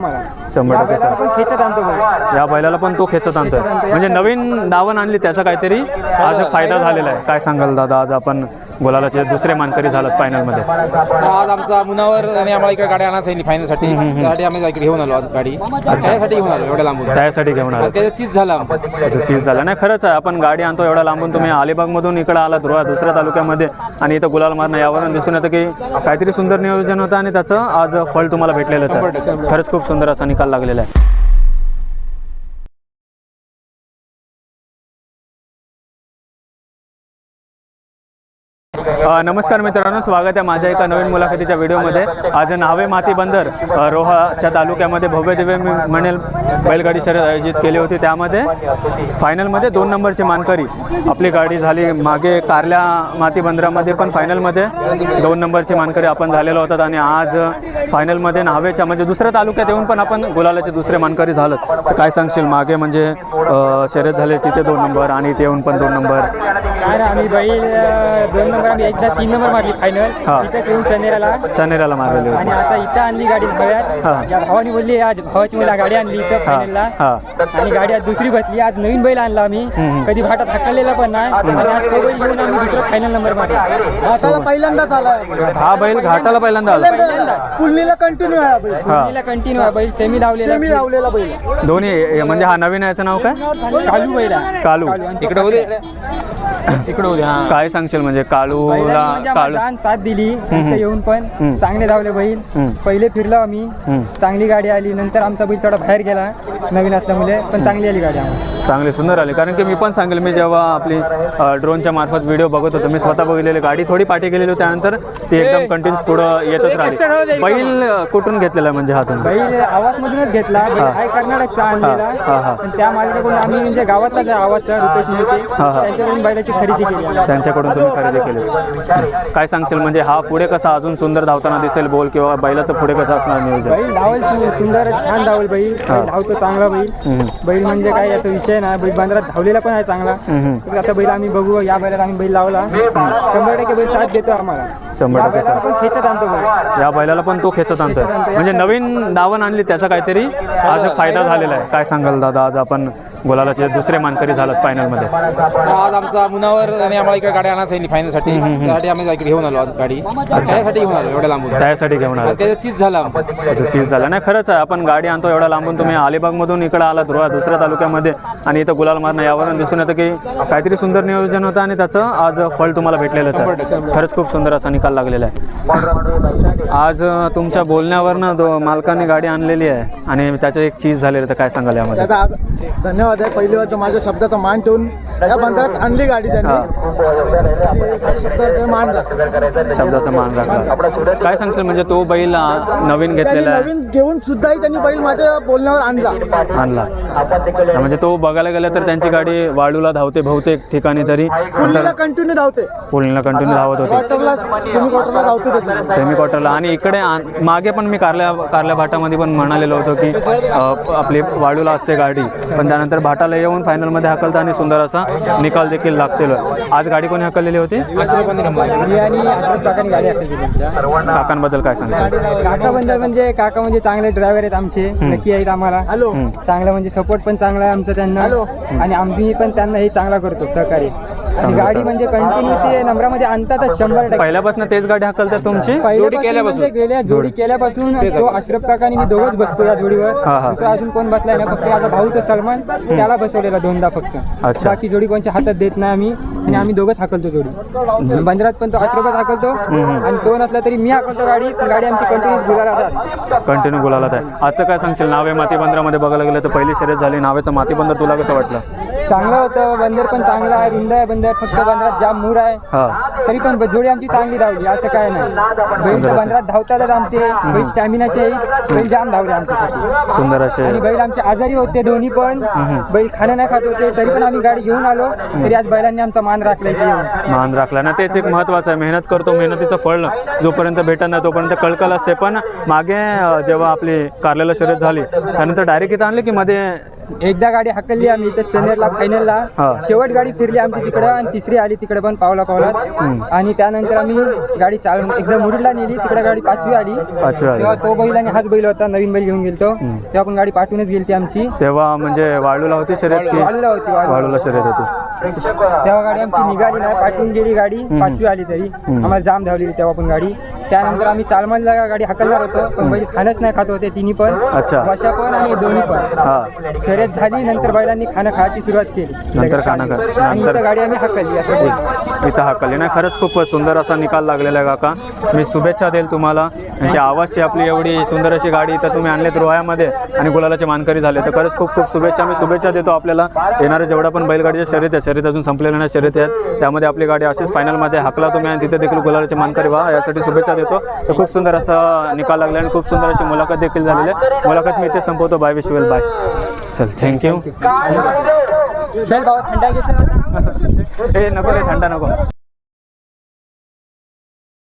100% sir. पण खेचत आणतो बैल. या बैलाला पण तो खेचत आणतोय. म्हणजे नवीन दावण आणली त्याचा काहीतरी आज फायदा झालेला आहे. काय सांगाल दादा, आज आपण गुलालाचे दुसरे मानकरी झालात फायनल मध्ये. आज आमचा मुनावर आणि आम्हाला इकडे गाडी आणायला सांगितली फायनलसाठी. त्यासाठी आम्ही इकडे घेऊन आलो आज गाडी. त्यासाठी घेऊन आलो एवढ्या लांबून. त्यासाठी घेऊन आलो. त्याचं चीज झालं. त्याचं चीज झालं नाही. खरंच आहे, आपण गाडी आणतो एवढ्या लांबून. तुम्ही अलिबागमधून इकडे आलात दुसऱ्या तालुक्यामध्ये आणि इथं गुलाल मारणं, यावरून दिसून येतं की काहीतरी सुंदर नियोजन होतं आणि त्याचं आज फळ तुम्हाला भेटलेलंच आहे. खरंच खूप सुंदर असा निकाल लागलेला आहे. नमस्कार मित्रांनो, स्वागत आहे माझ्या एका नवीन मुलाखतीच्या व्हिडिओमध्ये. आज न्हावे माती बंदर रोहाच्या तालुक्यामध्ये भव्य दिव्य म्हणेल बैलगाडी शर्यत आयोजित केली होती. त्यामध्ये फायनलमध्ये 2 नंबरची मानकरी आपली गाडी झाली. मागे कारल्या माती बंदरामध्ये पण फायनलमध्ये 2 नंबरची मानकरी आपण झालेलो होतात आणि आज फायनलमध्ये न्हावेच्या म्हणजे दुसऱ्या तालुक्यात येऊन पण आपण गुलालाचे दुसरे मानकरी झालं. तर काय सांगशील, मागे म्हणजे शर्यत झाले तिथे 2 नंबर आणि इथे येऊन पण 2 नंबर. काय ना, आम्ही बैल 2 नंबर, आम्ही एकदा 3 नंबर मारली फायनल. इथेच येऊन चनेराला मारलेली होती आणि आता इथं आणली गाडी धाव्यात. या भावानी बोलली आज भावाची मला गाडी आणली इथं फायनलला आणि गाडी आज दुसरी बसली. आज नवीन बैल आणला आम्ही, कधी भाटात हाकललेला पण नाही आणि आज तो बैल घेऊन आम्ही दुसरा फायनल नंबर मारला. घाटाला पहिल्यांदाच आला हा बैल. घाटाला पहिल्यांदा आला. पुलनीला कंटिन्यू आहे बैल. पुलनीला कंटिन्यू आहे बैल. सेमी लावलेला बैल दोन्ही. म्हणजे हा नवीन याचं नाव काय? कालू बैल आहे. कालू. इकडे होते इकडे होते. काय सांगशील म्हणजे कालूला? कालू साथ दिली इथे येऊन पण चांगले धावले बैल. पहिले फिरलो आम्ही, चांगली गाडी आली. नंतर आमचा बैल थोडा बाहेर गेला नवीन असल्यामुळे, पण चांगली आली गाडी आम्हाला. चांगली सुंदर आली. कारण की मी पण सांगेल, मी जेव्हा आपली ड्रोनच्या मार्फत व्हिडिओ बघत होतो, मी स्वतः बघितलेली गाडी थोडी पाठी गेलेली, त्यानंतर ती एकदम कंटिन्यूस पुढं येतच राहिली. बैल कुठून घेतलेला म्हणजे हातून? बैल आवाजमधूनच घेतला. बैल हाय कर्नाटकचा आणलेला. त्या मालकाकडून आम्ही म्हणजे गावातलाच आवाजचा रुपेश मिळते त्यांच्याकडून बैलाची खरेदी केली. त्यांच्याकडून तुम्ही खरेदी केली. काय सांगशील म्हणजे हा पुढे कसा अजून सुंदर धावताना दिसेल बोल, किंवा बैलाचं पुढे कसं असणार नियोजन? बैल धावल सुंदर छान धावल बैल. धावतो चांगला बैल. बैल म्हणजे काय याचा विषय नाही. बैल बांद्रात धावलेला पण आहे चांगला. आता बैल आम्ही बघू, या बैलाला आम्ही बैल लावला. 100% बैल साथ देतो आम्हाला. 100% पण खेचत आणतो बैल. या बैलाला पण तो खेचत आणतोय. म्हणजे नवीन दावण आणली त्याचा काहीतरी आज फायदा झालेला आहे. काय सांगाल दादा, आज आपण गुलालाचे दुसरे मानकरी झालात फायनलमध्ये. आज आमचा मुनावर आणि आम्हाला इकडे गाडी आणायला सांगितली फायनलसाठी. त्यासाठी आम्ही इकडे घेऊन आलो आज गाडी. त्यासाठी घेऊन आलो एवढ्या लांबून. त्यासाठी घेऊन आलो. त्याचं चीज झालं. त्याचं चीज झालं नाही. खरंच आहे, आपण गाडी आणतो एवढ्या लांबून. तुम्ही अलिबागमधून इकडे आलात दुसऱ्या तालुक्यामध्ये आणि इथं गुलाल मारणं, यावरून दिसून येतं की काहीतरी सुंदर नियोजन होतं आणि त्याचं आज फळ तुम्हाला भेटलेलंच आहे. खरंच खूप सुंदर असा निकाल लागलेला आहे. आज तुमच्या बोलण्यावरनं मालकांनी गाडी आणलेली आहे आणि त्याचं एक चीज झालेलं. तर काय सांगाल यामध्ये? धन्यवाद आहे. पहिली वार माझ्या शब्दाचा मान ठेवून या बंदरात आणली गाडी त्यांनी. शब्दाचा मान राखला. काय सांगशील म्हणजे तो बैल नवीन घेतलेला आहे, नवीन घेऊन सुद्धा त्यांनी बैल माझ्या बोलण्यावर आणला. म्हणजे तो बघायला गेला तर त्यांची गाडी वाळूला धावते बहुतेक ठिकाणी, तरी कंटिन्यू धावते. पुलनीला कंटिन्यू धावत होती. सेमी क्वार्टरला धावते. सेमी क्वार्टरला. आणि इकडे मागे पण मी कारल्या भाटामध्ये पण म्हणालेलो होतो की आपली वाळूला असते गाडी, पण त्यानंतर भाटाला येऊन फायनलमध्ये हाकलता आणि सुंदर असा निकाल देखील लागतेल. आज गाडी कोणी हाकललेली होती? काकांबद्दल काय सांगशील? काकाबद्दल म्हणजे काका म्हणजे चांगले ड्रायव्हर आहेत आमचे, नक्की आहेत आम्हाला. चांगलं म्हणजे सपोर्ट पण चांगला आहे आमचा त्यांना आणि आम्ही पण त्यांना हे चांगला करतो सहकार्य. गाडी म्हणजे कंटिन्यू ते नंबरामध्ये आणतातच 100%. पहिल्यापासून तेच गाडी हाकलतात तुमची? जोडी केल्यापासून तो अशरफ काका आणि मी दोघंच बसतो या जोडीवर. दुसरा अजून कोण बसलाय ना, फक्त माझा भाऊ तो सलमान, त्याला बसवलेला 2दा फक्त. बाकी जोडी कोणच्या हातात देत नाही आम्ही आणि आम्ही दोघंच हाकलतो जोडी. बंदरात पण तो अशरफच हाकलतो आणि तो नसला तरी मी हाकलतो गाडी. गाडी आमची कंटिन्यू गुलालात आहे. आजचं काय सांगशील? नावे माती बंदरामध्ये बघायला गेलं तर पहिली शर्यत झाली नावेचं माती बंदर, तुला कसं वाटलं? चांगलं होतं. बंदर पण चांगला आहे, रुंद आहे बंदर. फक्त बंदरात जाम मूर आहे, तरी पण जोडी आमची चांगली धावली. असं काय नाही. बैल बंदरात धावतातच आमचे. बैल स्टॅमिनाचे बैल जाम धावले आमच्यासाठी. सुंदर असे. आणि बैल आमचे आजारी होते दोन्ही पण. बैल खाणं नाही खात होते, तरी पण आम्ही गाडी घेऊन आलो. तरी आज बैलांनी आमचा मान राखलाय. मान राखला ना, तेच एक महत्वाचं आहे. मेहनत करतो, मेहनतीचं फळ जोपर्यंत भेटत नाही तोपर्यंत कळकळ असते. पण मागे जेव्हा आपली कारल्याला शर्यत झाली त्यानंतर डायरेक्ट इथं आणले की मध्ये एकदा गाडी हाकलली आम्ही इथं चनेरला फायनलला. हा. शेवट गाडी फिरली आमची तिकडं आणि तिसरी आली तिकडे पण पावलात. आणि त्यानंतर आम्ही गाडी चालवून एकदा मुरुडला नेली, तिकडे गाडी 5वी आली. 5वी आली. तेव्हा तो बैल आणि हाच बैल होता, नवीन बैल घेऊन गेलतो तेव्हा पण गाडी पाठवूनच गेलती आमची. तेव्हा म्हणजे वाळूला होती शर्यत की वाळूला होती, वाळूला शर्यत होती. तेव्हा गाडी आमची निघाली नाही, पाठवून गेली गाडी. 5वी आली तरी आम्हाला जाम धावलेली तेव्हा पण गाडी. त्यानंतर आम्ही चालमानला गाडी हाकलणार होतो पण बैल खाणच नाही खात होते तिन्ही पण. अच्छा. वशा पण आणि दोन्ही पण. हा. शर्यत झाली नंतर बैलांनी खाणं खायची सुरुवात केली. नंतर खाणं खा- आणि नंतर- इथं गाडी आम्ही हाकलली याच्यात. इथं हाकलली नाही. खरंच खूप सुंदर असा निकाल लागलेला आहे काका. मी शुभेच्छा देईल तुम्हाला. आणि त्या आवाजची आपली एवढी सुंदर अशी गाडी इथं तुम्ही आणलेत रोह्यामध्ये आणि गुलालाचे मानकरी झाले, तर खरंच खूप खूप शुभेच्छा. मी शुभेच्छा देतो आपल्याला. येणारे जेवढा पण बैलगाडीच्या शर्यत आहे, शर्यत अजून संपलेल्या नाही शर्यत आहेत, त्यामध्ये आपली गाडी अशीच फायनलमध्ये हाकला तुम्ही आणि तिथे देखील गुलालाचे मानकरी व्हा, यासाठी शुभेच्छा देतो. तर खूप सुंदर असा निकाल लागला आणि खूप सुंदर अशी मुलाखत देखील झालेली आहे. मुलाखत मी इथे संपवतो. बाय विश्वेल, बाय. चल, थँक्यू. चल बाबा थंडा घ्यायचं. ए नको रे, थंडा नको.